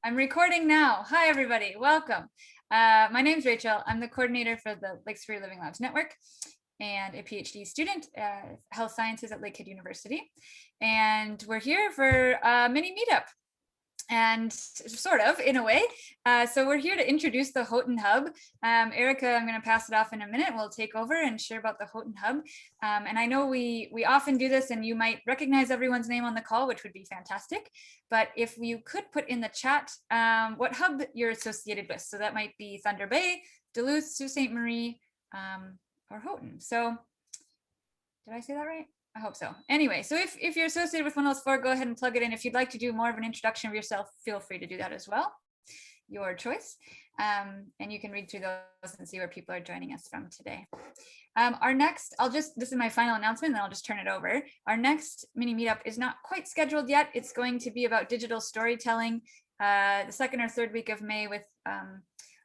I'm recording now. Hi, everybody. Welcome. My name's Rachel. I'm the coordinator for the Lakes Free Living Labs Network and a PhD student, health sciences at Lakehead University. And we're here for a mini meetup. And sort of, in a way. So we're here to introduce the Houghton Hub. Erika, I'm going to pass it off in a minute. We'll take over and share about the Houghton Hub. And I know we often do this, and you might recognize everyone's name on the call, which would be fantastic. But if you could put in the chat what hub you're associated with. So that might be Thunder Bay, Duluth, Sault Ste. Marie, or Houghton. So did I say that right? I hope so. Anyway, so if you're associated with one of those four, go ahead and plug it in. If you'd like to do more of an introduction of yourself, feel free to do that as well. Your choice. And you can read through those and see where people are joining us from today. Our next, this is my final announcement, then I'll just turn it over. Our next mini meetup is not quite scheduled yet. It's going to be about digital storytelling, the second or third week of May with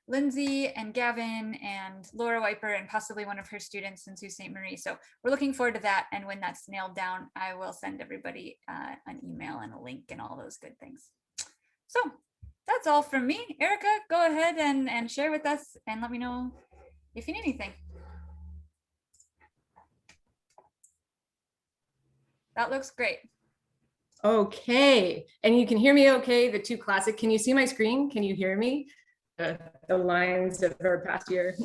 Lindsay and Gavin and Laura Wiper and possibly one of her students in Sault Ste. Marie. So we're looking forward to that. And when that's nailed down, I will send everybody an email and a link and all those good things. So that's all from me. Erika, go ahead and share with us and let me know if you need anything. That looks great. Okay, and you can hear me okay, the two classic. Can you see my screen? Can you hear me? The lines of our past year.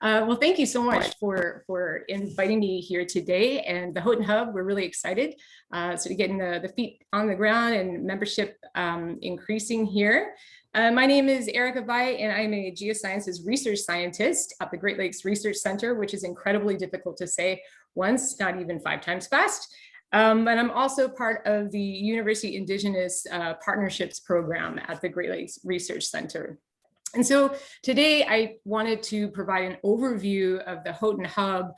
Well, thank you so much for inviting me here today. And the Houghton Hub, we're really excited. So to getting the feet on the ground and membership increasing here. My name is Erika Vye, and I'm a geosciences research scientist at the Great Lakes Research Center, which is incredibly difficult to say once, not even 5 times fast. And I'm also part of the University Indigenous Partnerships Program at the Great Lakes Research Center. And so today I wanted to provide an overview of the Houghton Hub,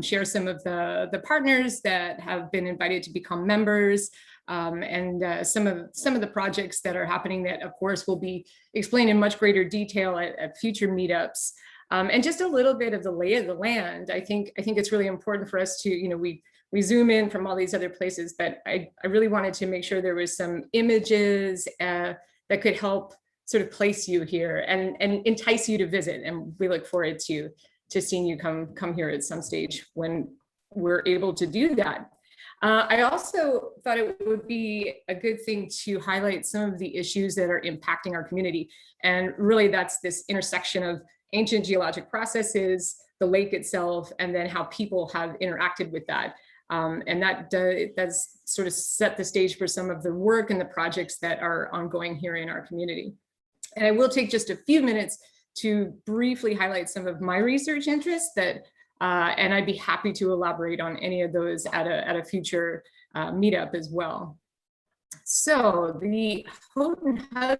share some of the partners that have been invited to become members, and some of the projects that are happening that, of course, will be explained in much greater detail at future meetups. And just a little bit of the lay of the land. I think it's really important for us to, we zoom in from all these other places, but I really wanted to make sure there was some images that could help sort of place you here and entice you to visit. And we look forward to seeing you come here at some stage when we're able to do that. I also thought it would be a good thing to highlight some of the issues that are impacting our community. And really that's this intersection of ancient geologic processes, the lake itself, and then how people have interacted with that. And that does sort of set the stage for some of the work and the projects that are ongoing here in our community. And I will take just a few minutes to briefly highlight some of my research interests that, and I'd be happy to elaborate on any of those at a future meetup as well. So the Houghton Hub,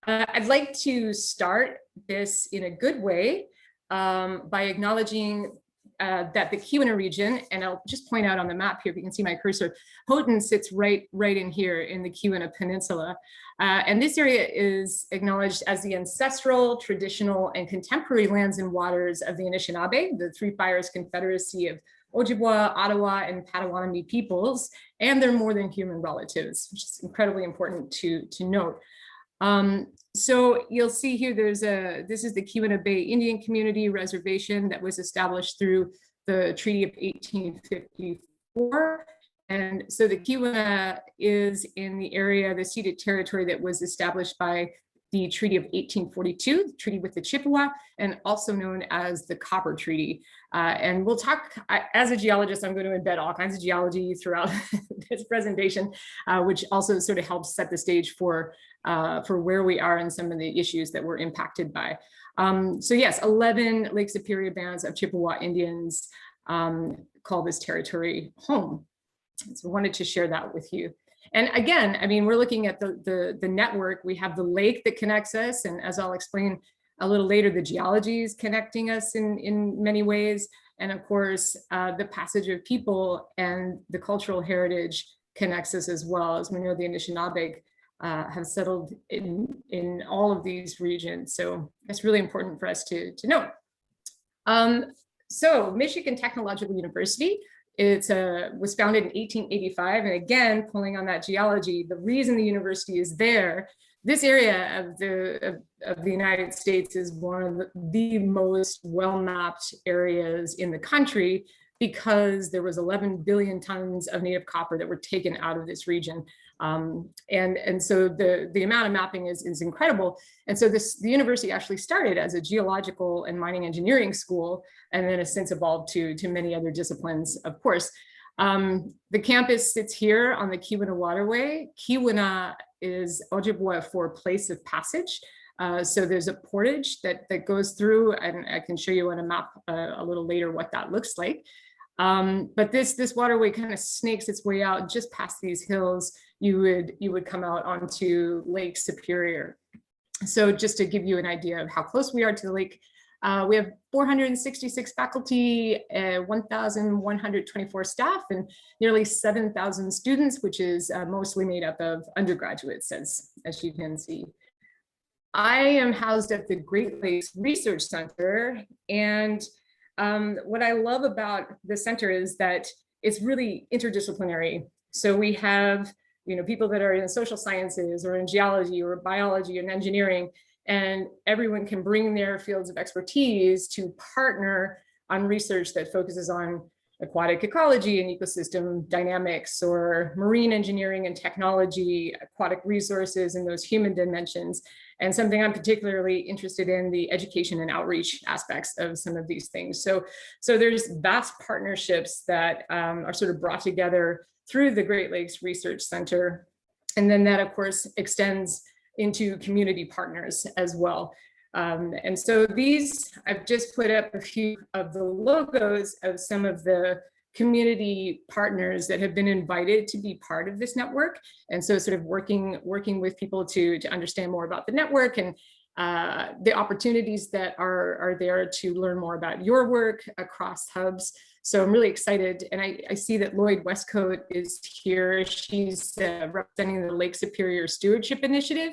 I'd like to start this in a good way by acknowledging that the Keweenaw region, and I'll just point out on the map here, if you can see my cursor, Houghton sits right in here in the Keweenaw Peninsula. And this area is acknowledged as the ancestral, traditional, and contemporary lands and waters of the Anishinaabe, the Three Fires Confederacy of Ojibwa, Ottawa, and Potawatomi peoples, and their more than human relatives, which is incredibly important to note. So you'll see here, this is the Keweenaw Bay Indian Community Reservation that was established through the Treaty of 1854. And so the Keweenaw is in the area, the ceded territory that was established by the Treaty of 1842, the treaty with the Chippewa, and also known as the Copper Treaty. And we'll talk, as a geologist, I'm going to embed all kinds of geology throughout this presentation, which also sort of helps set the stage for where we are and some of the issues that we're impacted by. So yes, 11 Lake Superior bands of Chippewa Indians call this territory home. So I wanted to share that with you. And again, I mean, we're looking at the network. We have the lake that connects us, and as I'll explain a little later, the geology is connecting us in many ways. And of course, the passage of people and the cultural heritage connects us as well. As we know, the Anishinaabe have settled in all of these regions. So that's really important for us to note. So Michigan Technological University It was founded in 1885, and again, pulling on that geology, the reason the university is there, this area of the United States is one of the most well-mapped areas in the country, because there was 11 billion tons of native copper that were taken out of this region. And so the amount of mapping is incredible. And so the university actually started as a geological and mining engineering school, and then has since evolved to many other disciplines, of course. The campus sits here on the Keweenaw Waterway. Keweenaw is Ojibwe for place of passage. So there's a portage that goes through, and I can show you on a map a little later what that looks like. But this waterway kind of snakes its way out just past these hills. You would come out onto Lake Superior. So just to give you an idea of how close we are to the lake, we have 466 faculty, 1,124 staff, and nearly 7,000 students, which is mostly made up of undergraduates, as you can see. I am housed at the Great Lakes Research Center, and what I love about the center is that it's really interdisciplinary. So we have, people that are in social sciences or in geology or biology and engineering, and everyone can bring their fields of expertise to partner on research that focuses on aquatic ecology and ecosystem dynamics, or marine engineering and technology, aquatic resources, and those human dimensions. And something I'm particularly interested in, the education and outreach aspects of some of these things. So there's vast partnerships that are sort of brought together through the Great Lakes Research Center. And then that, of course, extends into community partners as well. And so I've just put up a few of the logos of some of the community partners that have been invited to be part of this network. And so sort of working with people to understand more about the network and the opportunities that are there to learn more about your work across hubs. So I'm really excited. And I see that Lloyd Westcoat is here. She's representing the Lake Superior Stewardship Initiative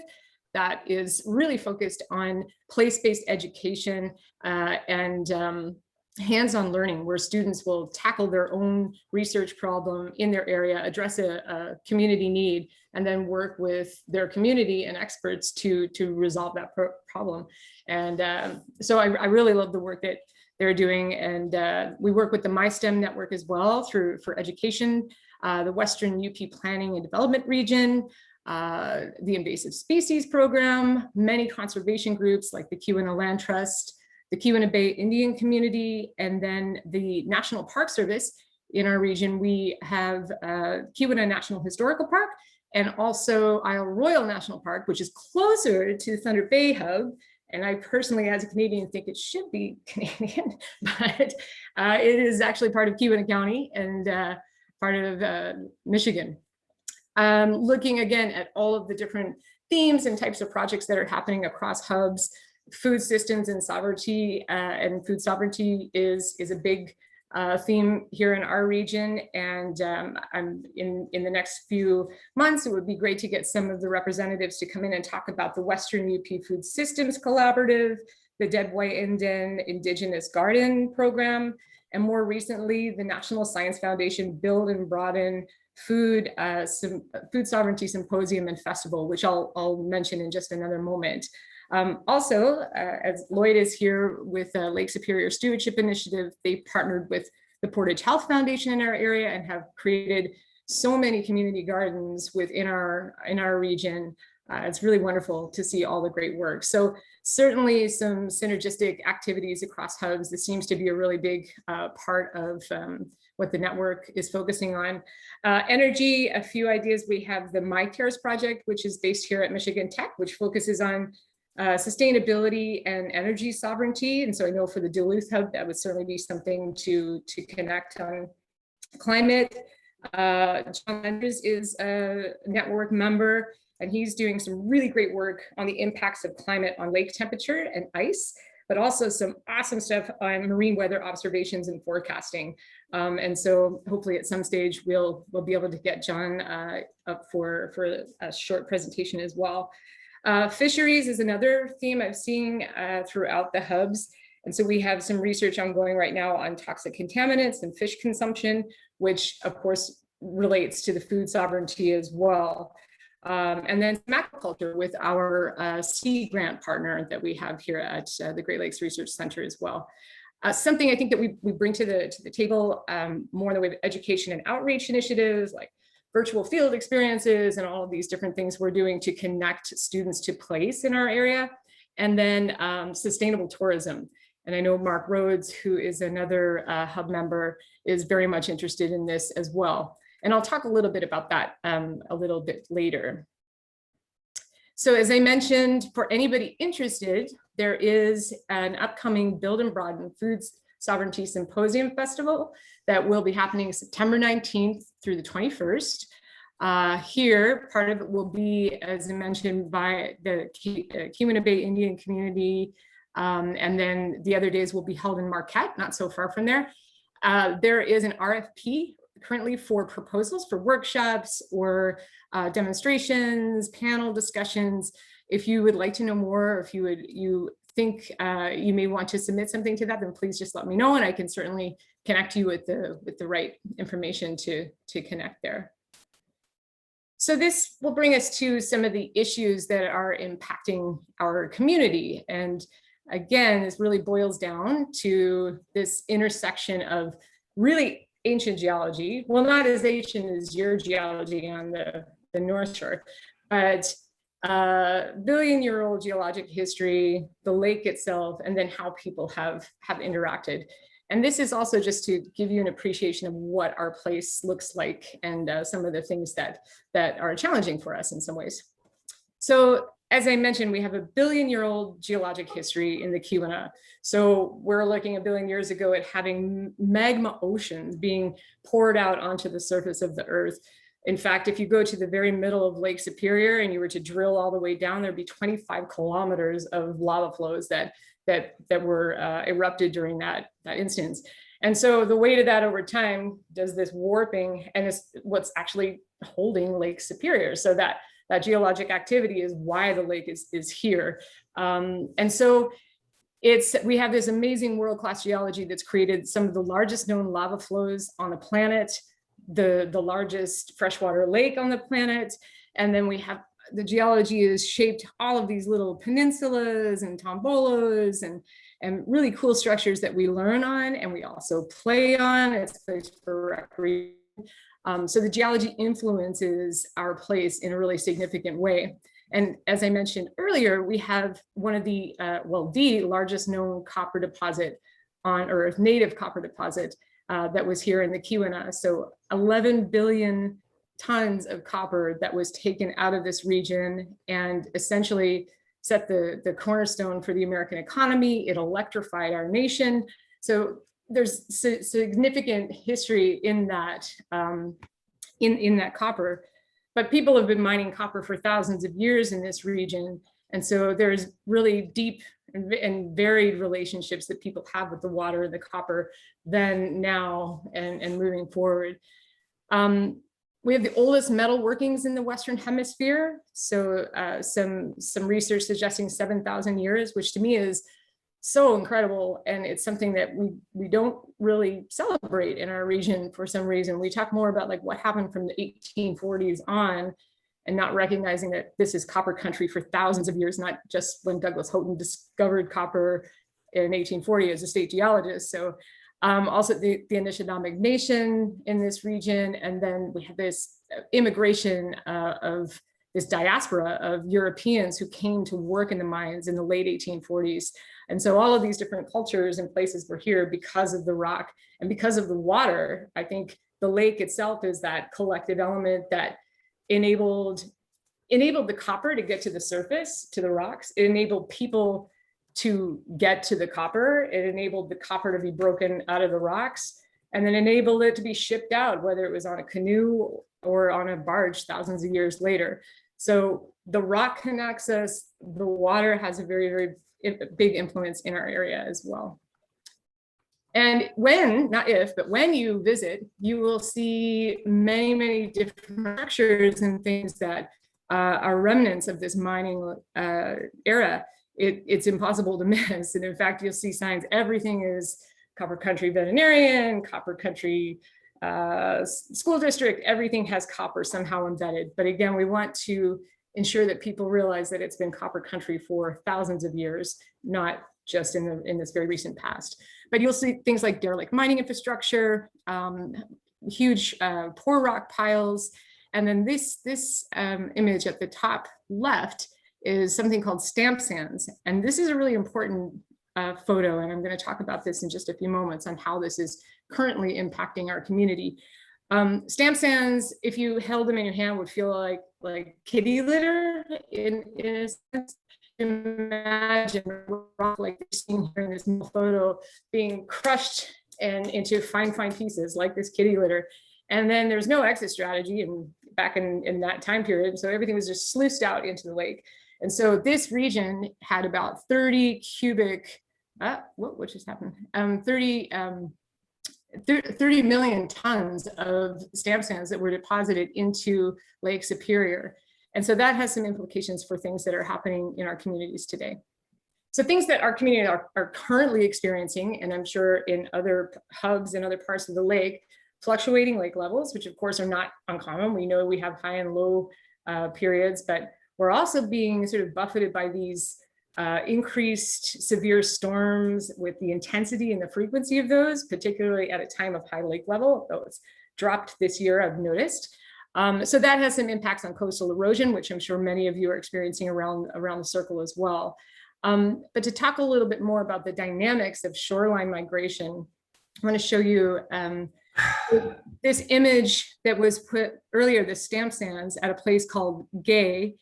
that is really focused on place-based education and hands-on learning, where students will tackle their own research problem in their area, address a community need, and then work with their community and experts to resolve that problem. And so I really love the work that they're doing. And we work with the MySTEM network as well for education, the Western UP Planning and Development Region, the Invasive Species Program, many conservation groups like the Keweenaw Land Trust, the Keweenaw Bay Indian Community, and then the National Park Service. In our region, we have Keweenaw National Historical Park, and also Isle Royal National Park, which is closer to Thunder Bay Hub. And I personally, as a Canadian, think it should be Canadian, but it is actually part of Keweenaw County and part of Michigan. Looking again at all of the different themes and types of projects that are happening across hubs. Food systems and sovereignty and food sovereignty is a big theme here in our region. And I'm in the next few months, it would be great to get some of the representatives to come in and talk about the Western UP Food Systems Collaborative, the Dead White Indian Indigenous Garden Program, and more recently, the National Science Foundation Build and Broaden Food Sovereignty Symposium and Festival, which I'll mention in just another moment. Also, as Lloyd is here with Lake Superior Stewardship Initiative, they partnered with the Portage Health Foundation in our area and have created so many community gardens within our region. It's really wonderful to see all the great work. So certainly some synergistic activities across hubs. This seems to be a really big part of what the network is focusing on. Energy, a few ideas. We have the MyCares project, which is based here at Michigan Tech, which focuses on sustainability and energy sovereignty. And so I know for the Duluth Hub, that would certainly be something to connect on climate. John Landers is a network member, and he's doing some really great work on the impacts of climate on lake temperature and ice, but also some awesome stuff on marine weather observations and forecasting. And so hopefully at some stage we'll be able to get John up for a short presentation as well. Fisheries is another theme I've seen throughout the hubs. And so we have some research ongoing right now on toxic contaminants and fish consumption. which of course relates to the food sovereignty as well. And then aquaculture with our sea grant partner that we have here at the Great Lakes Research Center as well. Something I think that we bring to the table more in the way of education and outreach initiatives like virtual field experiences and all of these different things we're doing to connect students to place in our area. And then sustainable tourism. And I know Mark Rhodes, who is another hub member, is very much interested in this as well. And I'll talk a little bit about that a little bit later. So as I mentioned, for anybody interested, there is an upcoming Build and Broaden Food Sovereignty Symposium Festival that will be happening September 19th through the 21st. Here, part of it will be, as I mentioned, by the Keweenaw Bay Indian community. And then the other days will be held in Marquette, not so far from there. There is an RFP currently for proposals for workshops or demonstrations, panel discussions. If you would like to know more, or if you think you may want to submit something to that, then please just let me know, and I can certainly connect you with the right information to connect there. So this will bring us to some of the issues that are impacting our community. And again, this really boils down to this intersection of really ancient geology. Well, not as ancient as your geology on the North Shore, but billion-year-old geologic history, the lake itself, and then how people have interacted. And this is also just to give you an appreciation of what our place looks like and some of the things that are challenging for us in some ways. So as I mentioned, we have a billion-year-old geologic history in the Keweenaw. So we're looking a billion years ago at having magma oceans being poured out onto the surface of the earth. In fact, if you go to the very middle of Lake Superior and you were to drill all the way down, there'd be 25 kilometers of lava flows that were erupted during that instance. And so the weight of that over time does this warping, and it's what's actually holding Lake Superior. So that geologic activity is why the lake is here. And so we have this amazing world-class geology that's created some of the largest known lava flows on the planet, the largest freshwater lake on the planet. And then we have the geology has shaped all of these little peninsulas and tombolos and really cool structures that we learn on and we also play on. It's a place for recreation. So the geology influences our place in a really significant way. And as I mentioned earlier, we have one of the largest known copper deposit on Earth, native copper deposit that was here in the Keweenaw. So 11 billion tons of copper that was taken out of this region and essentially set the cornerstone for the American economy. It electrified our nation. So there's significant history in that, in that copper, but people have been mining copper for thousands of years in this region. And so there's really deep and varied relationships that people have with the water and the copper then, now, and moving forward. We have the oldest metal workings in the Western Hemisphere. So some research suggesting 7,000 years, which to me is so incredible. And it's something that we don't really celebrate in our region for some reason. We talk more about like what happened from the 1840s on and not recognizing that this is copper country for thousands of years, not just when Douglas Houghton discovered copper in 1840 as a state geologist. So also the Anishinaabe Nation in this region. And then we have this immigration of this diaspora of Europeans who came to work in the mines in the late 1840s. And so all of these different cultures and places were here because of the rock and because of the water. I think the lake itself is that collective element that enabled the copper to get to the surface, to the rocks. It enabled people to get to the copper. It enabled the copper to be broken out of the rocks and then enabled it to be shipped out, whether it was on a canoe or on a barge thousands of years later. So the rock connects us. The water has a very, very big influence in our area as well. And when, not if, but when you visit, you will see many, many different structures and things that are remnants of this mining era. It's impossible to miss. And in fact, you'll see signs, everything is Copper Country Veterinarian, Copper Country school district, everything has copper somehow embedded. But again, we want to ensure that people realize that it's been copper country for thousands of years, not just in this very recent past. But you'll see things like derelict mining infrastructure, huge poor rock piles. And then this image at the top left is something called stamp sands. And this is a really important photo. And I'm going to talk about this in just a few moments on how this is currently impacting our community. Stamp sands, if you held them in your hand, would feel like kitty litter in a sense. Imagine a rock like you're seeing here in this photo being crushed and into fine pieces like this kitty litter. And then there's no exit strategy back in that time period. So everything was just sluiced out into the lake. And so this region had about 30 cubic, what just happened? 30 million tons of stamp sands that were deposited into Lake Superior. And so that has some implications for things that are happening in our communities today. So things that our community are currently experiencing, and I'm sure in other hubs and other parts of the lake, fluctuating lake levels, which of course are not uncommon. We know we have high and low periods, but we're also being sort of buffeted by these increased severe storms with the intensity and the frequency of those, particularly at a time of high lake level, though it's dropped this year, I've noticed. So that has some impacts on coastal erosion, which I'm sure many of you are experiencing around the circle as well. But to talk a little bit more about the dynamics of shoreline migration, I want to show you this image that was put earlier, the stamp sands at a place called Gay.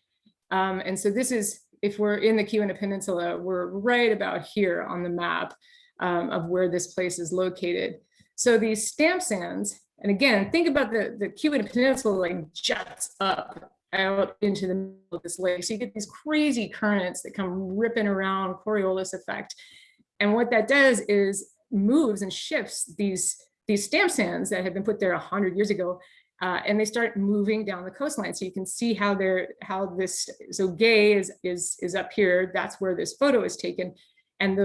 And so this is, if we're in the Keweenaw Peninsula, we're right about here on the map of where this place is located. So these stamp sands, and again, think about the Keweenaw Peninsula like juts up out into the middle of this lake. So you get these crazy currents that come ripping around, Coriolis effect. And what that does is moves and shifts these stamp sands that had been put there 100 years ago, and they start moving down the coastline. So you can see so Gay is up here. That's where this photo is taken. And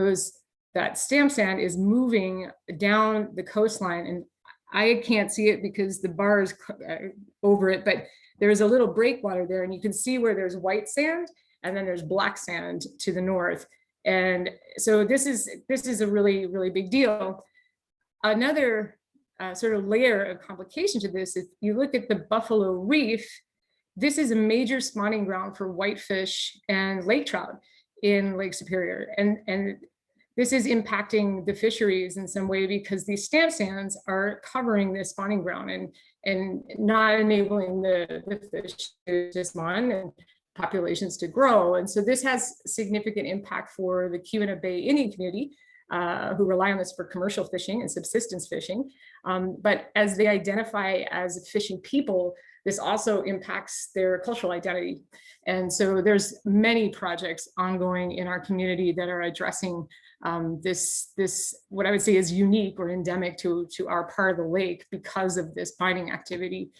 that stamp sand is moving down the coastline. And I can't see it because the bar is over it, but there's a little breakwater there, and you can see where there's white sand and then there's black sand to the north. And so this is a really, really big deal. Another sort of layer of complication to this, if you look at the Buffalo Reef, this is a major spawning ground for whitefish and lake trout in Lake Superior. And this is impacting the fisheries in some way because these stamp sands are covering this spawning ground and not enabling the fish to spawn and populations to grow. And so this has significant impact for the Keweenaw Bay Indian community, who rely on this for commercial fishing and subsistence fishing. But as they identify as fishing people, this also impacts their cultural identity. And so there's many projects ongoing in our community that are addressing this what I would say is unique or endemic to our part of the lake because of this mining activity.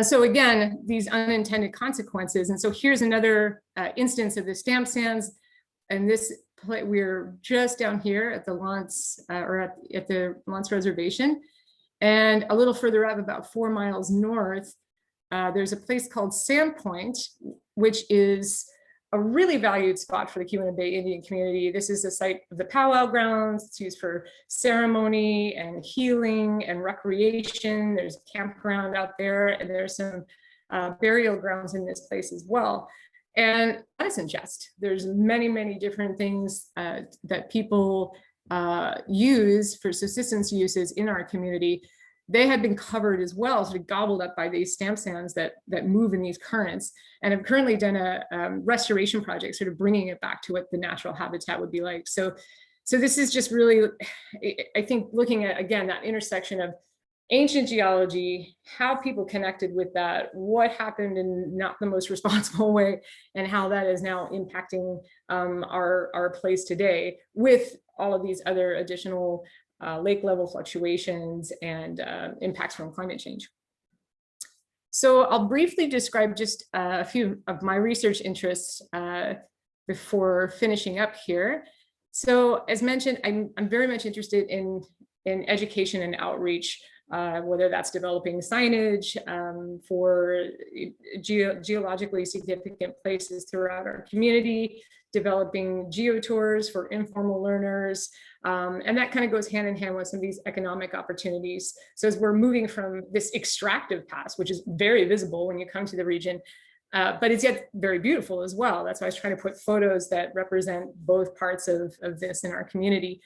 So again, these unintended consequences. And so here's another instance of the stamp sands. And this, we're just down here at the Lance at the Lance Reservation. And a little further up, about 4 miles north, there's a place called Sandpoint, which is a really valued spot for the Keweenaw Bay Indian community. This is the site of the powwow grounds. It's used for ceremony and healing and recreation. There's a campground out there, and there's some burial grounds in this place as well. And medicine chest. There's many, many different things that people use for subsistence uses in our community. They have been covered as well, sort of gobbled up by these stamp sands that move in these currents, and have currently done a restoration project, sort of bringing it back to what the natural habitat would be like. So this is just really, I think, looking at, again, that intersection of ancient geology, how people connected with that, what happened in not the most responsible way, and how that is now impacting our place today with all of these other additional lake level fluctuations and impacts from climate change. So I'll briefly describe just a few of my research interests before finishing up here. So as mentioned, I'm very much interested in in education and outreach, whether that's developing signage for geologically significant places throughout our community, developing geotours for informal learners, and that kind of goes hand in hand with some of these economic opportunities. So as we're moving from this extractive past, which is very visible when you come to the region, but it's yet very beautiful as well. That's why I was trying to put photos that represent both parts of this in our community.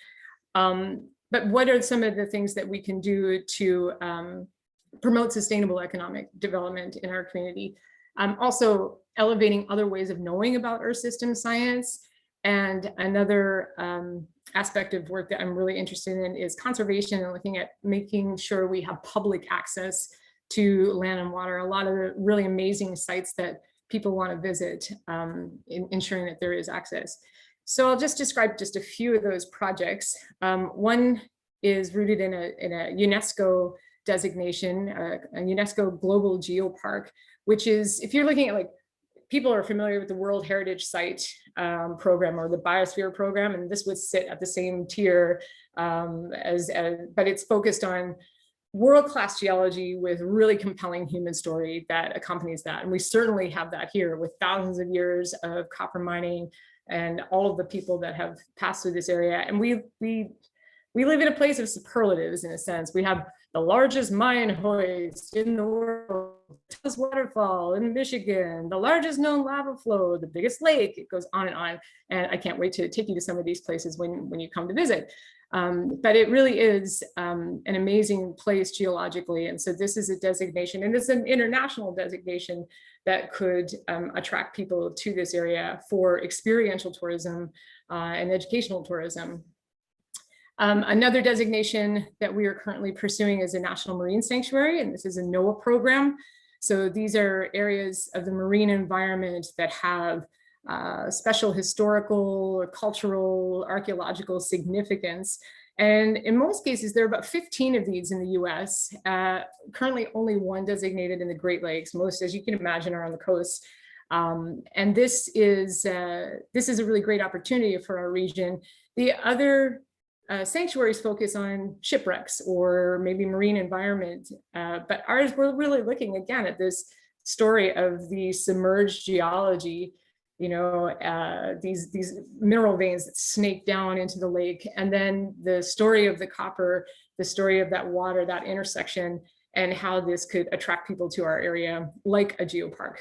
But what are some of the things that we can do to promote sustainable economic development in our community? Also elevating other ways of knowing about Earth system science. And another aspect of work that I'm really interested in is conservation and looking at making sure we have public access to land and water. A lot of the really amazing sites that people want to visit, ensuring that there is access. So I'll just describe just a few of those projects. One is rooted in a UNESCO designation, a UNESCO Global Geopark, which is, if you're looking at, like, people are familiar with the World Heritage Site program or the Biosphere program, and this would sit at the same tier but it's focused on world-class geology with really compelling human story that accompanies that. And we certainly have that here with thousands of years of copper mining and all of the people that have passed through this area. And we live in a place of superlatives, in a sense. We have the largest mine hoist in the world, tallest waterfall in Michigan, the largest known lava flow, the biggest lake. It goes on. And I can't wait to take you to some of these places when you come to visit. But it really is an amazing place geologically. And so this is a designation, and it's an international designation that could attract people to this area for experiential tourism and educational tourism. Another designation that we are currently pursuing is a National Marine Sanctuary, and this is a NOAA program. So these are areas of the marine environment that have special historical, or cultural, archaeological significance. And in most cases, there are about 15 of these in the US. Currently only one designated in the Great Lakes. Most, as you can imagine, are on the coast. And this is a really great opportunity for our region. The other sanctuaries focus on shipwrecks or maybe marine environment, but ours, we're really looking again at this story of the submerged geology, these mineral veins that snake down into the lake, and then the story of the copper, the story of that water, that intersection, and how this could attract people to our area like a geopark.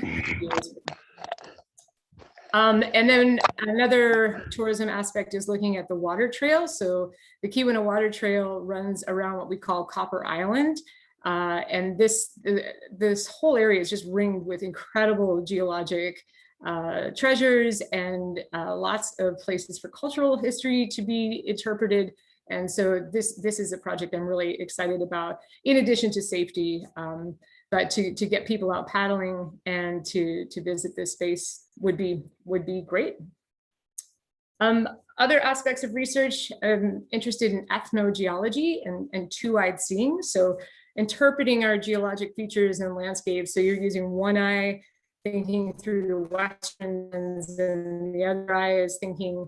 And then another tourism aspect is looking at the water trail. So the Keweenaw Water Trail runs around what we call Copper Island. And this whole area is just ringed with incredible geologic treasures and lots of places for cultural history to be interpreted. And so this is a project I'm really excited about, in addition to safety. But to get people out paddling and to visit this space would be great. Other aspects of research, I'm interested in ethnogeology and two-eyed seeing. So interpreting our geologic features and landscapes. So you're using one eye, thinking through the westerns, and the other eye is thinking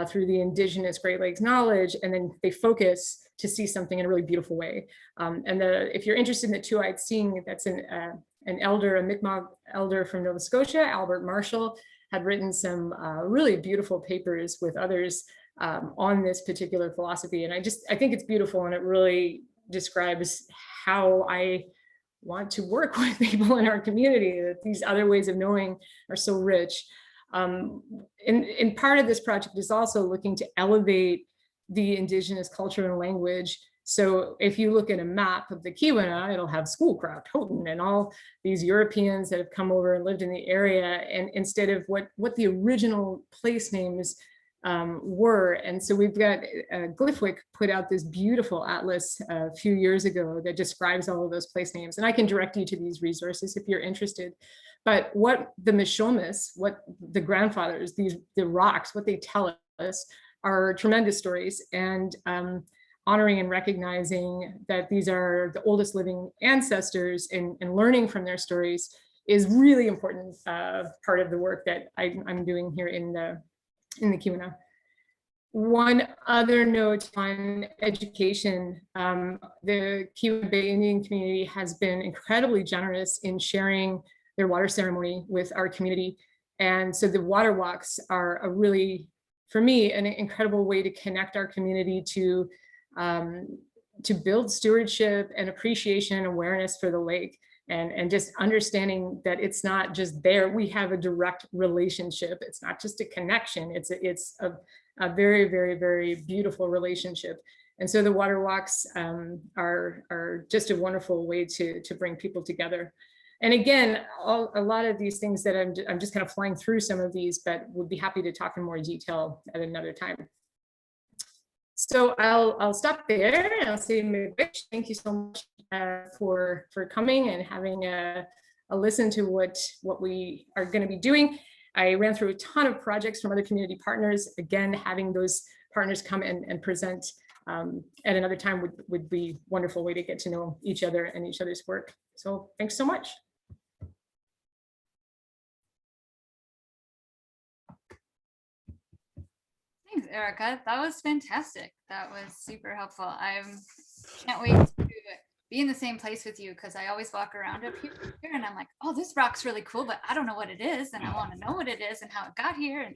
through the indigenous Great Lakes knowledge, and then they focus to see something in a really beautiful way. And if you're interested in the two-eyed seeing, that's an elder, a Mi'kmaq elder from Nova Scotia, Albert Marshall, had written some really beautiful papers with others on this particular philosophy. And I think it's beautiful, and it really describes how I want to work with people in our community, that these other ways of knowing are so rich. And part of this project is also looking to elevate the indigenous culture and language. So if you look at a map of the Keweenaw, it'll have Schoolcraft, Houghton, and all these Europeans that have come over and lived in the area, and instead of what the original place names were. And so we've got Glyphwick put out this beautiful atlas a few years ago that describes all of those place names. And I can direct you to these resources if you're interested. But what the Mishomis, what the grandfathers, the rocks, what they tell us are tremendous stories, and honoring and recognizing that these are the oldest living ancestors, and learning from their stories is really important part of the work that I'm doing here in the Keweenaw. One other note on education, the Key Bay Indian community has been incredibly generous in sharing their water ceremony with our community. And so the water walks are a really, for me, an incredible way to connect our community to build stewardship and appreciation and awareness for the lake. And just understanding that it's not just there, we have a direct relationship. It's not just a connection, it's a very, very, very beautiful relationship. And so the water walks are just a wonderful way to bring people together. And again, a lot of these things that I'm just kind of flying through some of these, but would be happy to talk in more detail at another time. So I'll stop there and I'll say, thank you so much for coming and having a listen to what we are going to be doing. I ran through a ton of projects from other community partners. Again, having those partners come and present at another time would be a wonderful way to get to know each other and each other's work. So thanks so much. Thanks, Erika. That was fantastic. That was super helpful. I can't wait to be in the same place with you, because I always walk around up here and I'm like, oh, this rock's really cool, but I don't know what it is, and I want to know what it is and how it got here. And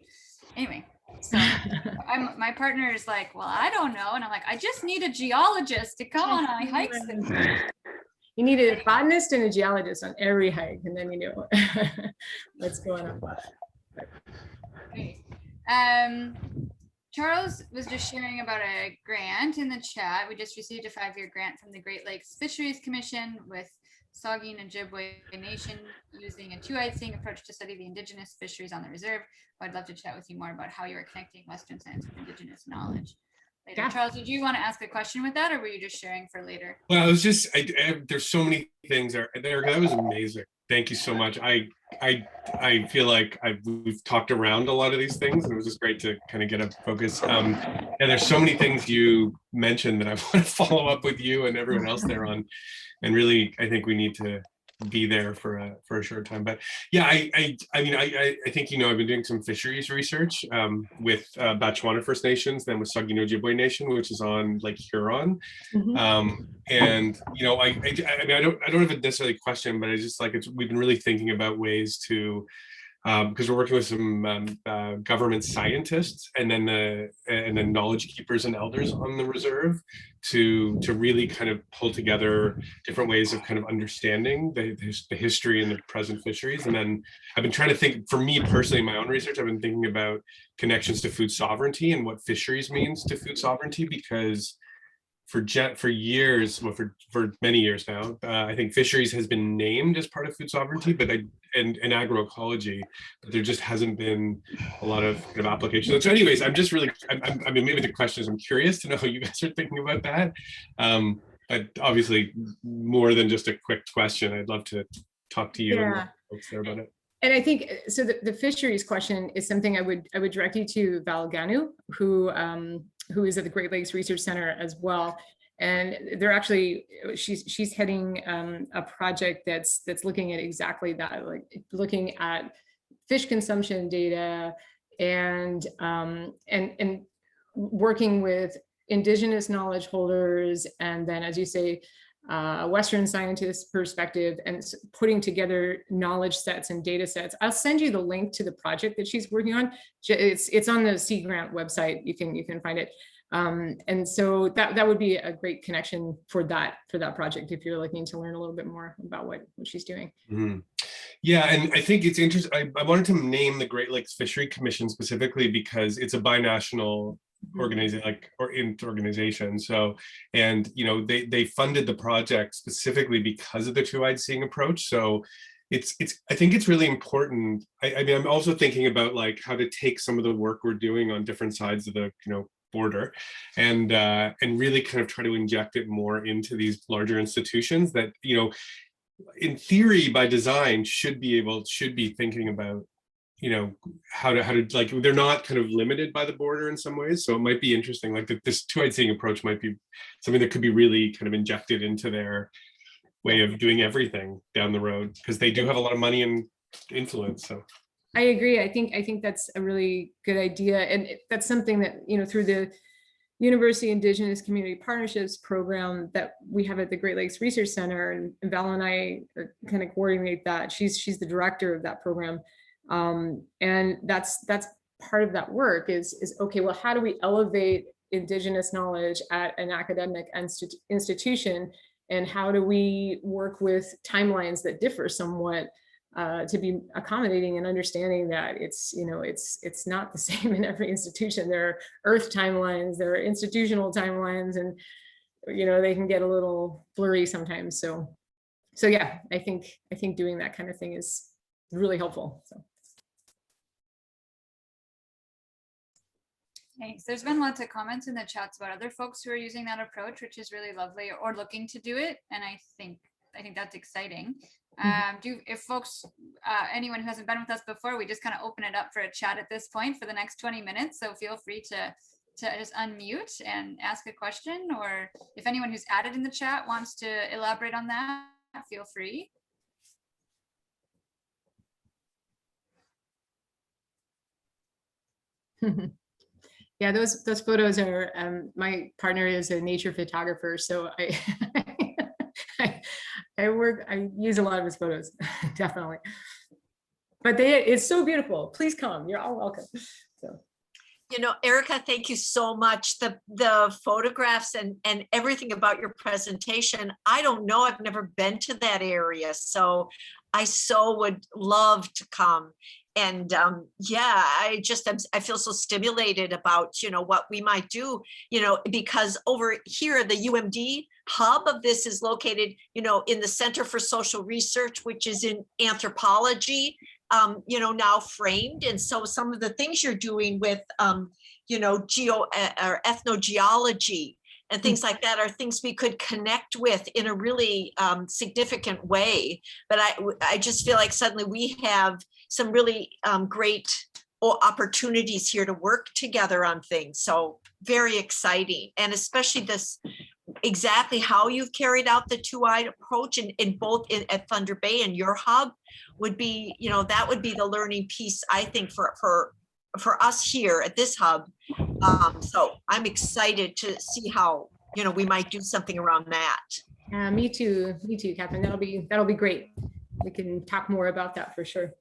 anyway, so my partner is like, well, I don't know, and I'm like, I just need a geologist to come on my hikes. You need a botanist and a geologist on every hike, and then you know what's going on. Great. Charles was just sharing about a grant in the chat. We just received a 5-year grant from the Great Lakes Fisheries Commission with Saugeen and Ojibwe Nation using a two-eyed seeing approach to study the indigenous fisheries on the reserve. I'd love to chat with you more about how you are connecting Western science with indigenous knowledge later. Yeah. Charles, did you want to ask a question with that, or were you just sharing for later? Well, I was just, there's so many things there. That was amazing. Thank you so much. I feel like we've talked around a lot of these things, and it was just great to kind of get a focus. And there's so many things you mentioned that I want to follow up with you and everyone else there on. And really, I think we need to be there for a short time. But yeah, I mean, I think, you know, I've been doing some fisheries research with Batchewana First Nations, then with Saugeen Ojibwe Nation, which is on Lake Huron. And you know, I mean, I don't have a necessarily question, but I just like we've been really thinking about ways to, because we're working with some government scientists and then knowledge keepers and elders on the reserve to really kind of pull together different ways of kind of understanding the history and the present fisheries. And then I've been trying to think, for me personally, in my own research, I've been thinking about connections to food sovereignty and what fisheries means to food sovereignty, because for years, well, for many years now, I think fisheries has been named as part of food sovereignty, but and agroecology, but there just hasn't been a lot of kind of application. So anyways, I'm just really, I mean, maybe the question is, I'm curious to know how you guys are thinking about that. But obviously more than just a quick question, I'd love to talk to you and folks there about it. And I think, so the fisheries question is something I would direct you to Val Ganu, who is at the Great Lakes Research Center as well. And they're actually, she's heading a project that's looking at exactly that, like looking at fish consumption data and working with indigenous knowledge holders, and then, as you say, a Western scientist perspective, and putting together knowledge sets and data sets. I'll send you the link to the project that she's working on. It's on the Sea Grant website. You can find it. And so that would be a great connection for that project if you're looking to learn a little bit more about what she's doing. Mm-hmm. Yeah, and I think it's interesting. I wanted to name the Great Lakes Fishery Commission specifically because it's a binational organization. So, and you know, they funded the project specifically because of the two-eyed seeing approach. So I think it's really important. I mean, I'm also thinking about like how to take some of the work we're doing on different sides of the, you know, border and really kind of try to inject it more into these larger institutions that, you know, in theory by design should be thinking about, you know, how to like, they're not kind of limited by the border in some ways. So it might be interesting, like this two-eyed seeing approach might be something that could be really kind of injected into their way of doing everything down the road, because they do have a lot of money and influence. So I agree. I think that's a really good idea, and that's something that, you know, through the University Indigenous Community Partnerships program that we have at the Great Lakes Research Center, and Val and I are kind of coordinate that. She's the director of that program, and that's part of that work is okay. Well, how do we elevate Indigenous knowledge at an academic institution, and how do we work with timelines that differ somewhat? To be accommodating and understanding that it's, you know, it's not the same in every institution. There are Earth timelines, there are institutional timelines, and, you know, they can get a little blurry sometimes. So yeah, I think doing that kind of thing is really helpful. So. Thanks. There's been lots of comments in the chats about other folks who are using that approach, which is really lovely, or looking to do it. And I think that's exciting. If folks, anyone who hasn't been with us before, we just kind of open it up for a chat at this point for the next 20 minutes. So feel free to just unmute and ask a question, or if anyone who's added in the chat wants to elaborate on that, feel free. Yeah, those photos are, my partner is a nature photographer, so I use a lot of his photos, definitely. But it's so beautiful. Please come. You're all welcome. So. You know, Erika, thank you so much. The photographs and everything about your presentation, I don't know, I've never been to that area, so I so would love to come. And yeah, I feel so stimulated about, you know, what we might do, you know, because over here, the UMD hub of this is located, you know, in the Center for Social Research, which is in anthropology, you know, now framed. And so some of the things you're doing with, you know, or ethnogeology and things like that are things we could connect with in a really significant way. But I just feel like suddenly we have some really great opportunities here to work together on things. So very exciting. And especially this, exactly how you've carried out the two-eyed approach in both at Thunder Bay and your hub would be, you know, that would be the learning piece, I think, for us here at this hub. So I'm excited to see how, you know, we might do something around that. Me too, Catherine. That'll be great. We can talk more about that for sure.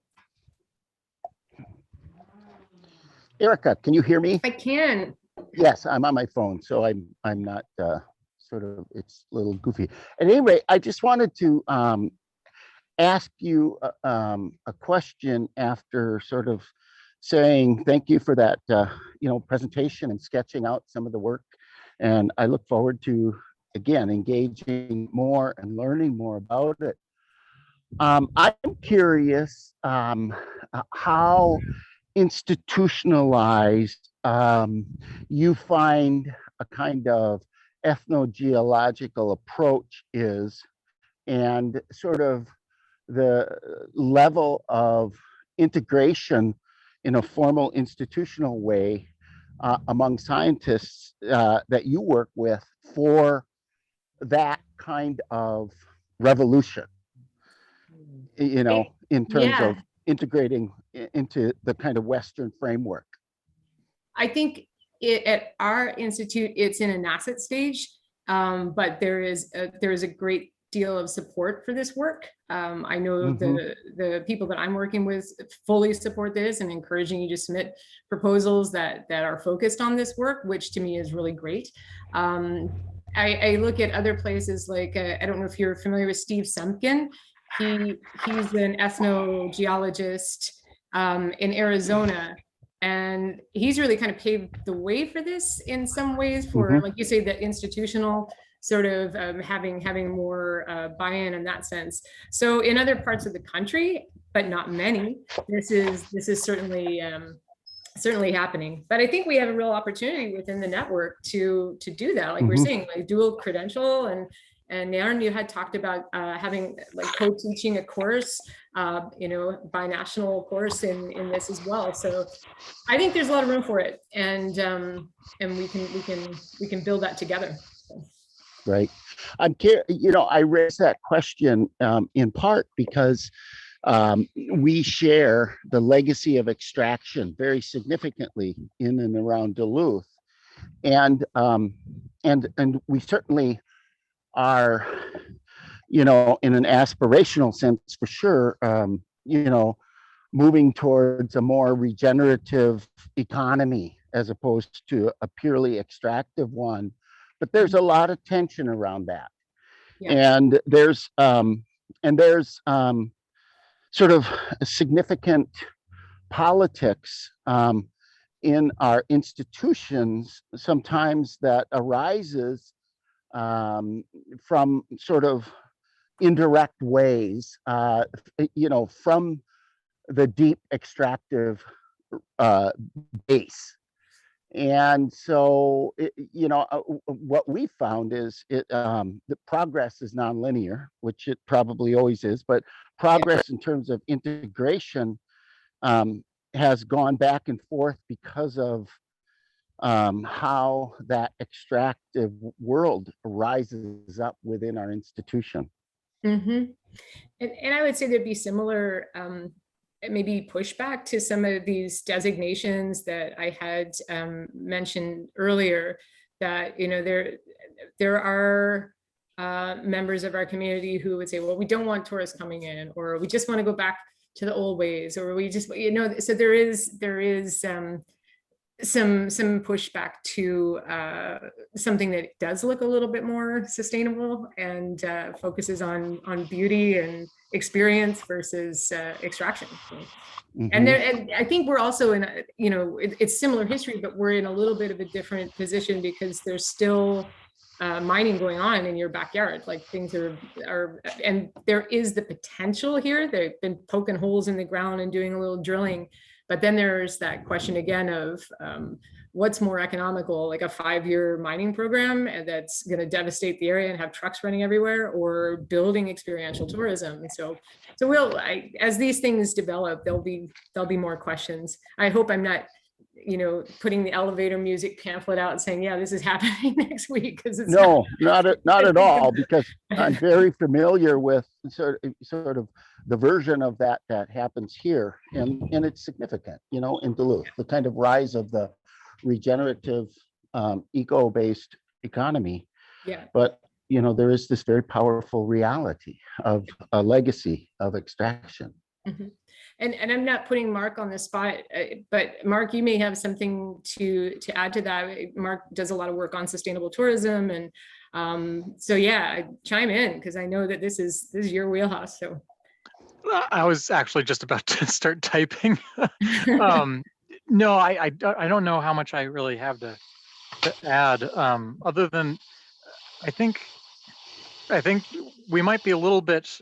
Erika, can you hear me? I can. Yes, I'm on my phone, so I'm not it's a little goofy. At any rate, I just wanted to ask you a question after sort of saying thank you for that you know, presentation and sketching out some of the work, and I look forward to, again, engaging more and learning more about it. I'm curious how institutionalized you find a kind of ethnogeological approach is, and sort of the level of integration in a formal institutional way among scientists that you work with for that kind of revolution, you know, in terms of integrating into the kind of Western framework. I think at our institute, it's in a nascent stage, but there is a great deal of support for this work. I know the people that I'm working with fully support this and encouraging you to submit proposals that are focused on this work, which to me is really great. I look at other places like, I don't know if you're familiar with Steve Semkin. He's an ethnogeologist in Arizona, and he's really kind of paved the way for this in some ways for, like you say, the institutional sort of having more buy-in in that sense. So in other parts of the country, but not many, this is certainly happening. But I think we have a real opportunity within the network to do that, like we're saying, like dual credential. And Nairn, you had talked about having like co-teaching a course, you know, binational course in this as well. So I think there's a lot of room for it, and we can build that together. Right. I'm curious, you know, I raised that question in part because we share the legacy of extraction very significantly in and around Duluth, and we certainly are, in an aspirational sense, for sure, moving towards a more regenerative economy as opposed to a purely extractive one. But there's a lot of tension around that, and there's sort of a significant politics in our institutions sometimes that arises from sort of indirect ways, from the deep extractive base. And so, what we found is the progress is nonlinear, which it probably always is, but progress in terms of integration has gone back and forth because of how that extractive world rises up within our institution. Mm-hmm. And I would say there'd be similar maybe pushback to some of these designations that I had mentioned earlier, that there are members of our community who would say, well, we don't want tourists coming in, or we just want to go back to the old ways, or we just, so there is some pushback to something that does look a little bit more sustainable and focuses on beauty and experience versus extraction. Mm-hmm. And I think we're also in it's similar history, but we're in a little bit of a different position because there's still mining going on in your backyard. Like things are, and there is the potential here. They've been poking holes in the ground and doing a little drilling. But then there's that question again of what's more economical, like a 5-year mining program that's going to devastate the area and have trucks running everywhere, or building experiential tourism. And so as these things develop, there'll be more questions. I hope I'm not, putting the elevator music pamphlet out and saying, yeah, this is happening next week. Because it's not at all, because I'm very familiar with sort of the version of that happens here, and it's significant, in Duluth, the kind of rise of the regenerative eco-based economy. Yeah. But there is this very powerful reality of a legacy of extraction. Mm-hmm. And I'm not putting Mark on the spot, but Mark, you may have something to add to that. Mark does a lot of work on sustainable tourism, and so yeah, chime in, because I know that this is your wheelhouse. So I was actually just about to start typing. No, I don't know how much I really have to add, other than I think we might be a little bit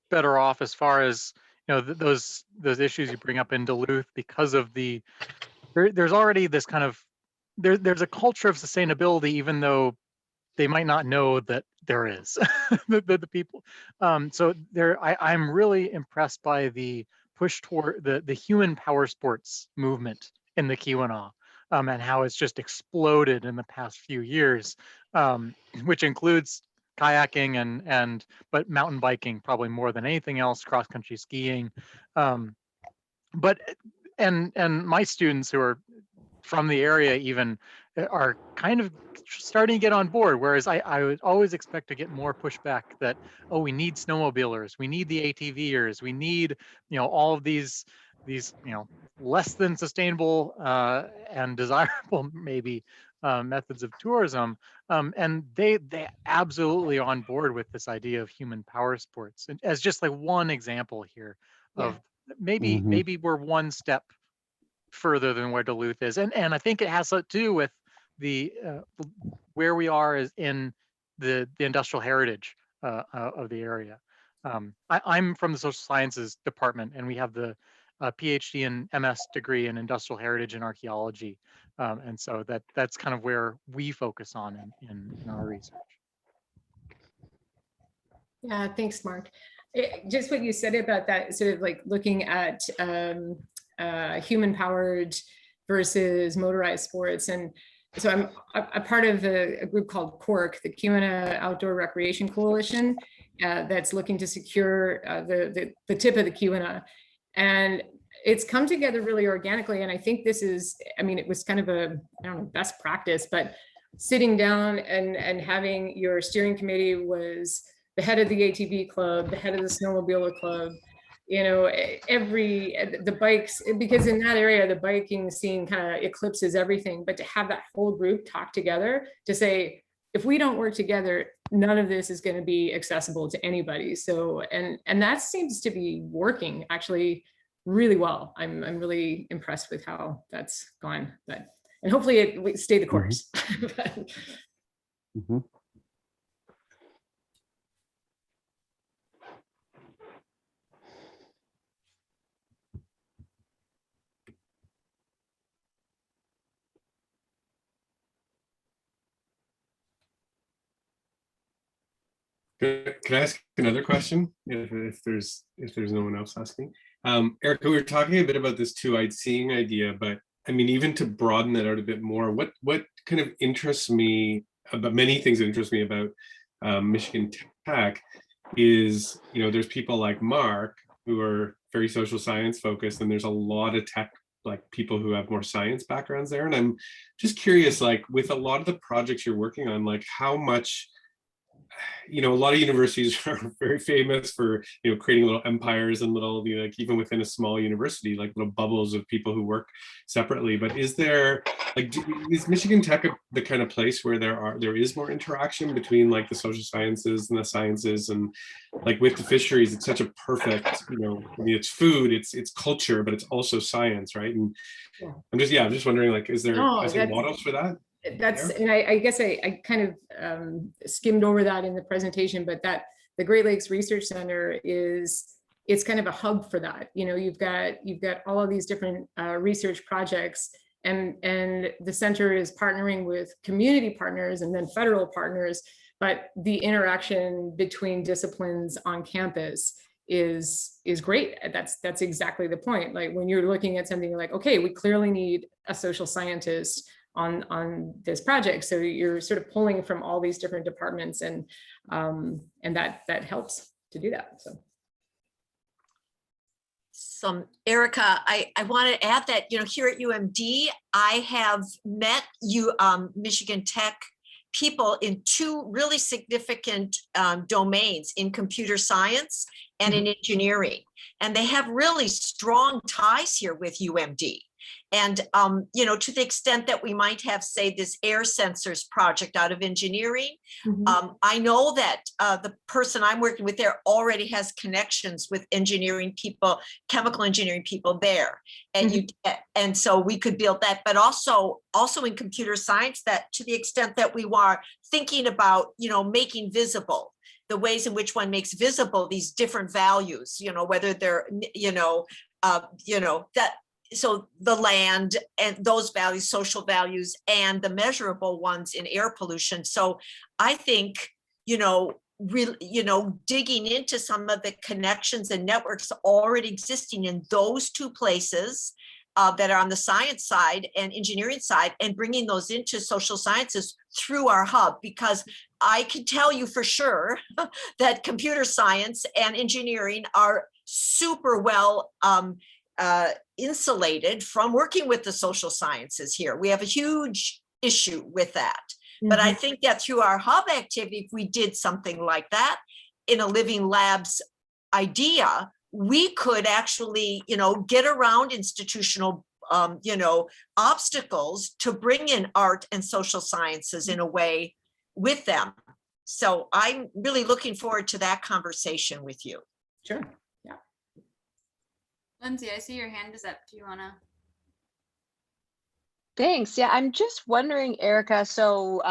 better off as far as those issues you bring up in Duluth, because of there's already this kind of there's a culture of sustainability, even though they might not know that there is the people. So I'm really impressed by the push toward the human power sports movement in the Keweenaw, and how it's just exploded in the past few years, which includes kayaking but mountain biking probably more than anything else, cross country skiing, but my students who are from the area even are kind of starting to get on board, whereas I would always expect to get more pushback that, oh, we need snowmobilers, we need the ATVers, we need all of these less than sustainable and desirable maybe methods of tourism, and they absolutely on board with this idea of human power sports, and as just like one example here of maybe we're one step further than where Duluth is, and I think it has to do with the where we are is in the industrial heritage of the area. I'm from the social sciences department, and we have the PhD and MS degree in industrial heritage and archaeology, and so that's kind of where we focus on in our research. Yeah, thanks, Mark. Just what you said about that, sort of like looking at human powered versus motorized sports, and so I'm a part of a group called CORC, the Keweenaw Outdoor Recreation Coalition, that's looking to secure the tip of the Keweenaw. And it's come together really organically. And I think this is, I mean, it was kind of a, I don't know, best practice, but sitting down and having your steering committee was the head of the ATV club, the head of the snowmobiler club, you know, the bikes, because in that area, the biking scene kind of eclipses everything, but to have that whole group talk together to say, if we don't work together, none of this is going to be accessible to anybody. So, and that seems to be working actually really well. I'm really impressed with how that's gone, and hopefully it stay the course. Mhm. Can I ask another question if there's no one else asking? Erika, we were talking a bit about this two-eyed-seeing idea, but I mean, even to broaden that out a bit more, what kind of interests me about many things that interest me about Michigan Tech is, you know, there's people like Mark who are very social science focused, and there's a lot of tech like people who have more science backgrounds there. And I'm just curious, like with a lot of the projects you're working on, like how much, you know, a lot of universities are very famous for, you know, creating little empires and little, you know, like even within a small university, like little bubbles of people who work separately. But is there, like, is Michigan Tech the kind of place where there is more interaction between like the social sciences and the sciences, and like with the fisheries, it's such a perfect, you know, I mean, it's food, it's culture, but it's also science, right? And Yeah. I'm just wondering, like, is there models for that? That's, and I guess I kind of skimmed over that in the presentation, but that the Great Lakes Research Center it's kind of a hub for that. You know, you've got all of these different research projects, and the center is partnering with community partners and then federal partners, but the interaction between disciplines on campus is great. That's exactly the point. Like when you're looking at something like, okay, we clearly need a social scientist on this project, so you're sort of pulling from all these different departments, and that helps to do that. So Erika, I want to add that, you know, here at UMD, I have met Michigan Tech people in two really significant domains, in computer science and in engineering, and they have really strong ties here with UMD. And, you know, to the extent that we might have, say, this air sensors project out of engineering, I know that the person I'm working with there already has connections with engineering people, chemical engineering people there. And and so we could build that, but also in computer science, that to the extent that we are thinking about, you know, making visible the ways in which one makes visible these different values, you know, whether they're, that, so the land and those values, social values, and the measurable ones in air pollution. So I think, you know, really, you know, digging into some of the connections and networks already existing in those two places that are on the science side and engineering side, and bringing those into social sciences through our hub, because I can tell you for sure that computer science and engineering are super well insulated from working with the social sciences here. We have a huge issue with that. But I think that through our hub activity, if we did something like that in a living labs idea, we could actually, you know, get around institutional, you know, obstacles to bring in art and social sciences in a way with them. So I'm really looking forward to that conversation with you. Sure. Lindsay, I see your hand is up. Do you want to? Thanks. Yeah, I'm just wondering, Erika, so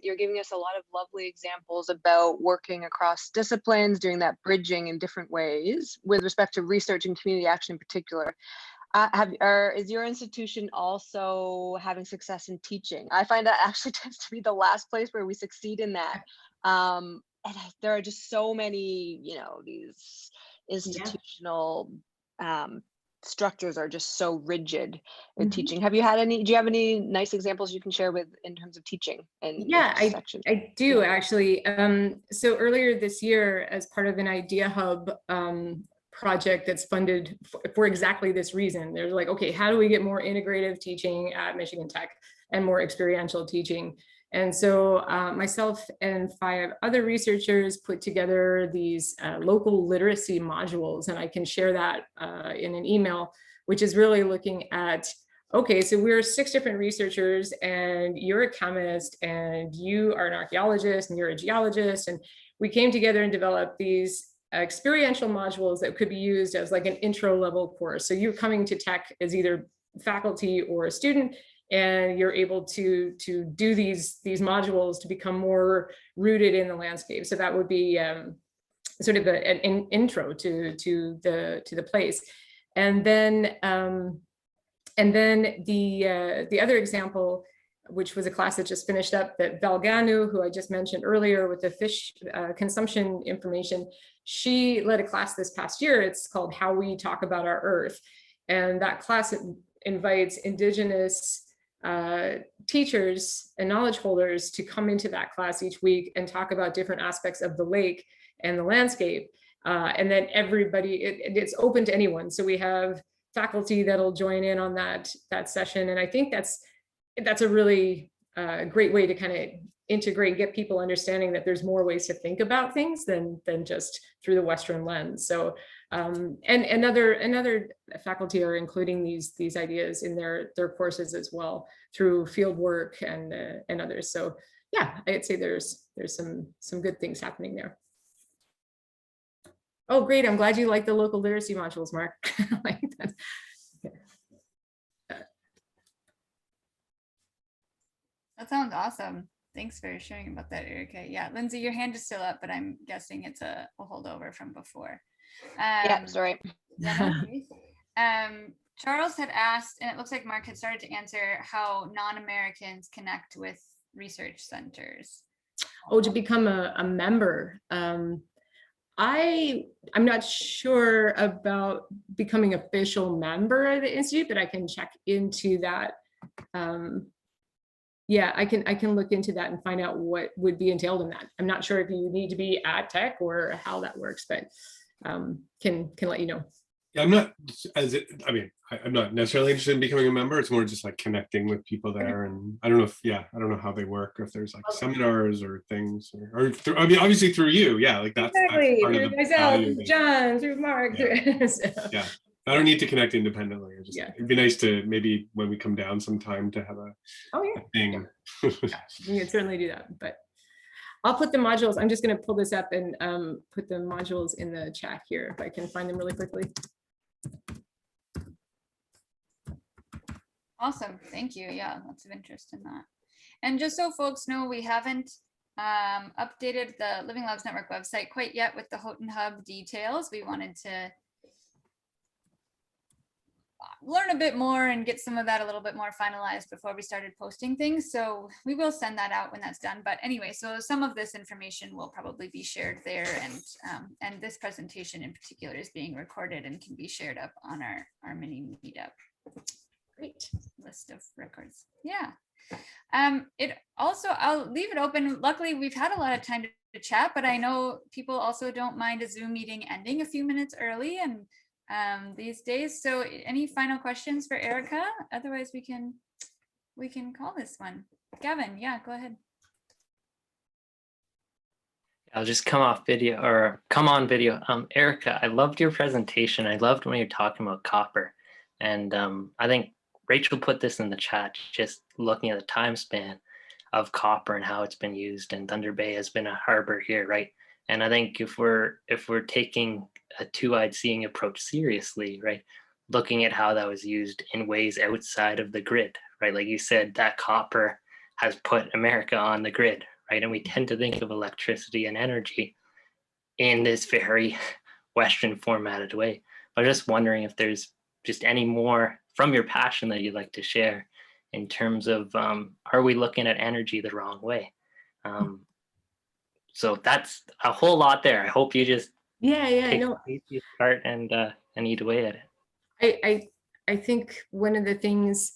you're giving us a lot of lovely examples about working across disciplines, doing that bridging in different ways with respect to research and community action in particular. Is your institution also having success in teaching? I find that actually tends to be the last place where we succeed in that. And there are just so many, you know, these institutional structures are just so rigid in Mhm. teaching. Do you have any nice examples you can share with in terms of teaching and Yeah, section? I do actually. So earlier this year, as part of an Idea Hub project that's funded for exactly this reason, they're like, okay, how do we get more integrative teaching at Michigan Tech and more experiential teaching? And so myself and 5 other researchers put together these local literacy modules, and I can share that in an email, which is really looking at, okay, so we're 6 different researchers, and you're a chemist, and you are an archaeologist, and you're a geologist, and we came together and developed these experiential modules that could be used as like an intro level course. So you're coming to tech as either faculty or a student, and you're able to do these modules to become more rooted in the landscape. So that would be sort of an intro to the place. And then the other example, which was a class that just finished up, that Valganu, who I just mentioned earlier with the fish consumption information, she led a class this past year. It's called How We Talk About Our Earth. And that class invites Indigenous teachers and knowledge holders to come into that class each week and talk about different aspects of the lake and the landscape. And then everybody, it's open to anyone. So we have faculty that'll join in on that session. And I think that's a really great way to kind of integrate, get people understanding that there's more ways to think about things than just through the Western lens. So and other faculty are including these ideas in their courses as well through field work and others. So yeah, I'd say there's some good things happening there. Oh, great. I'm glad you like the local literacy modules, Mark. Like that. That sounds awesome. Thanks for sharing about that, Erika. Yeah, Lindsay, your hand is still up, but I'm guessing it's a holdover from before. Yeah, sorry. Yeah, no Charles had asked, and it looks like Mark had started to answer, how non-Americans connect with research centers. Oh, to become a member. I'm not sure about becoming official member of the Institute, but I can check into that. Yeah, I can look into that and find out what would be entailed in that. I'm not sure if you need to be at Tech or how that works, but can let you know. Yeah, I'm not I'm not necessarily interested in becoming a member. It's more just like connecting with people there, and I don't know how they work, or if there's like seminars or things, or through, I mean, obviously through you, yeah, like that's exactly part through of the myself, through John, through Mark. Yeah. So. Yeah, I don't need to connect independently. It'd be nice to maybe when we come down sometime to have a thing. Yeah, we can certainly do that, but I'll put the modules. I'm just going to pull this up and put the modules in the chat here if I can find them really quickly. Awesome, thank you. Yeah, lots of interest in that. And just so folks know, we haven't updated the Living Labs Network website quite yet with the Houghton Hub details. We wanted to learn a bit more and get some of that a little bit more finalized before we started posting things. So we will send that out when that's done. But anyway, so some of this information will probably be shared there, and this presentation in particular is being recorded and can be shared up on our mini meetup. Great list of records. Yeah. It also, I'll leave it open. Luckily, we've had a lot of time to chat, but I know people also don't mind a Zoom meeting ending a few minutes early and these days. So any final questions for Erika? Otherwise we can call this one. Gavin, yeah, go ahead. I'll just come on video. Erika, I loved your presentation. I loved when you're talking about copper. And I think Rachel put this in the chat, just looking at the time span of copper and how it's been used. And Thunder Bay has been a harbor here, right? And I think if we're taking a two-eyed seeing approach seriously, right, looking at how that was used in ways outside of the grid, right? Like you said, that copper has put America on the grid, right? And we tend to think of electricity and energy in this very Western formatted way. I'm just wondering if there's just any more from your passion that you'd like to share in terms of, are we looking at energy the wrong way? So that's a whole lot there. I hope you just start and eat away at it. I think one of the things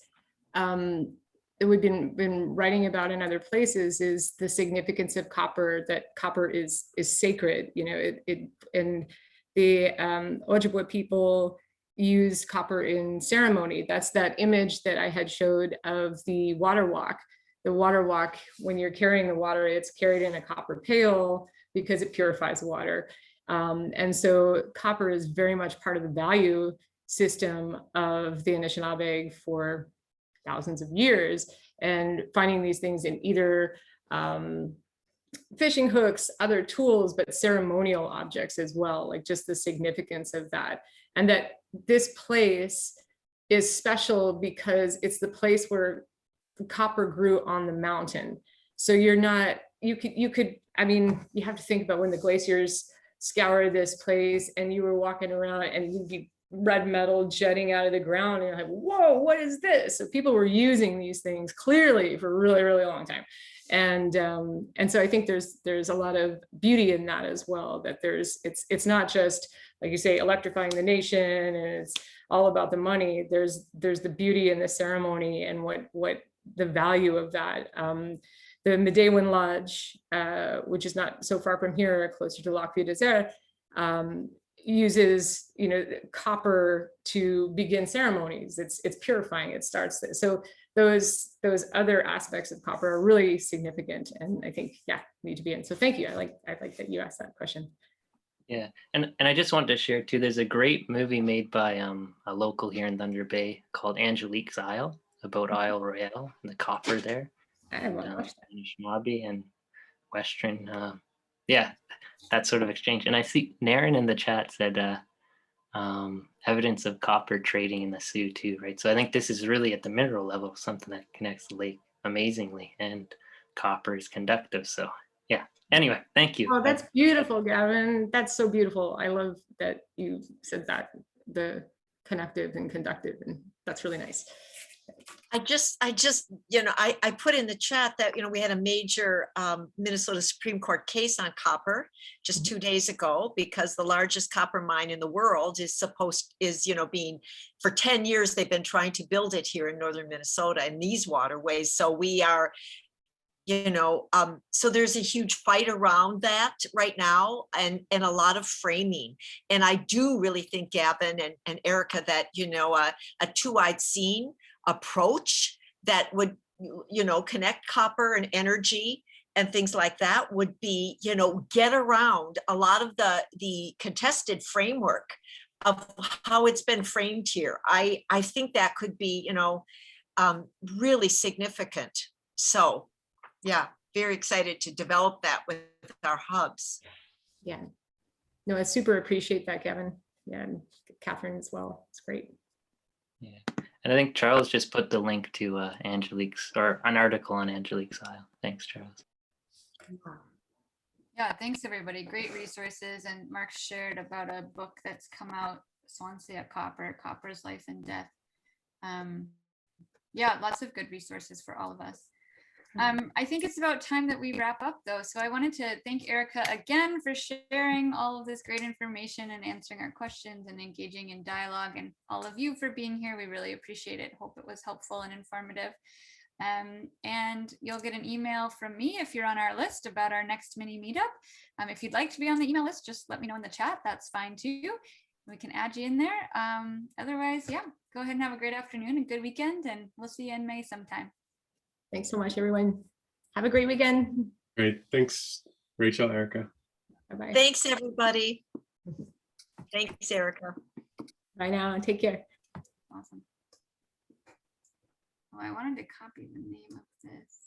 that we've been writing about in other places is the significance of copper, that copper is sacred. You know, and the Ojibwe people use copper in ceremony. That's that image that I had showed of the water walk. The water walk, when you're carrying the water, it's carried in a copper pail because it purifies water. And so copper is very much part of the value system of the Anishinaabe for thousands of years, and finding these things in either fishing hooks, other tools, but ceremonial objects as well, like just the significance of that. And that this place is special because it's the place where copper grew on the mountain. So you're not, you could, I mean, you have to think about when the glaciers scoured this place and you were walking around and you'd be red metal jetting out of the ground and you're like, whoa, what is this? So people were using these things clearly for a really, really long time. And so I think there's a lot of beauty in that as well, that it's not just, like you say, electrifying the nation and it's all about the money. There's the beauty in the ceremony and what the value of that. The Medewin Lodge, which is not so far from here, closer to Lac Vieux Desert, uses, you know, copper to begin ceremonies. It's purifying. It starts there. So those other aspects of copper are really significant, and I think, yeah, need to be in. So thank you. I like that you asked that question. Yeah, and I just wanted to share too. There's a great movie made by a local here in Thunder Bay called Angelique's Isle, about Isle Royale and the copper there. I want to watch that. Anishinaabe and Western, yeah, that sort of exchange. And I see Naren in the chat said evidence of copper trading in the Sioux too, right? So I think this is really at the mineral level, something that connects the lake amazingly, and copper is conductive. So yeah, anyway, thank you. Oh, that's beautiful, Gavin. That's so beautiful. I love that you said that, the connective and conductive, and that's really nice. I just, you know, I put in the chat that, you know, we had a major Minnesota Supreme Court case on copper just 2 days ago, because the largest copper mine in the world is, you know, being, for 10 years, they've been trying to build it here in northern Minnesota in these waterways. So we are, you know, so there's a huge fight around that right now, and a lot of framing. And I do really think, Gavin and Erika, that, you know, a two-eyed seeing approach that would, you know, connect copper and energy and things like that would be, you know, get around a lot of the contested framework of how it's been framed here. I think that could be, you know, really significant. So yeah, very excited to develop that with our hubs. Yeah, no, I super appreciate that, Gavin. Yeah, and Catherine as well. It's great. Yeah, and I think Charles just put the link to Angelique's, or an article on Angelique's Isle. Thanks, Charles. Yeah, thanks everybody. Great resources. And Mark shared about a book that's come out, Swansea Copper, Copper's Life and Death. Yeah, lots of good resources for all of us. I think it's about time that we wrap up though. So I wanted to thank Erika again for sharing all of this great information and answering our questions and engaging in dialogue, and all of you for being here. We really appreciate it. Hope it was helpful and informative. And you'll get an email from me if you're on our list about our next mini meetup. If you'd like to be on the email list, just let me know in the chat. That's fine too. We can add you in there. Otherwise, yeah, go ahead and have a great afternoon and good weekend, and we'll see you in May sometime. Thanks so much, everyone. Have a great weekend. Great. Thanks, Rachel, Erika. Bye-bye. Thanks, everybody. Thanks, Erika. Bye now. Take care. Awesome. Oh, I wanted to copy the name of this.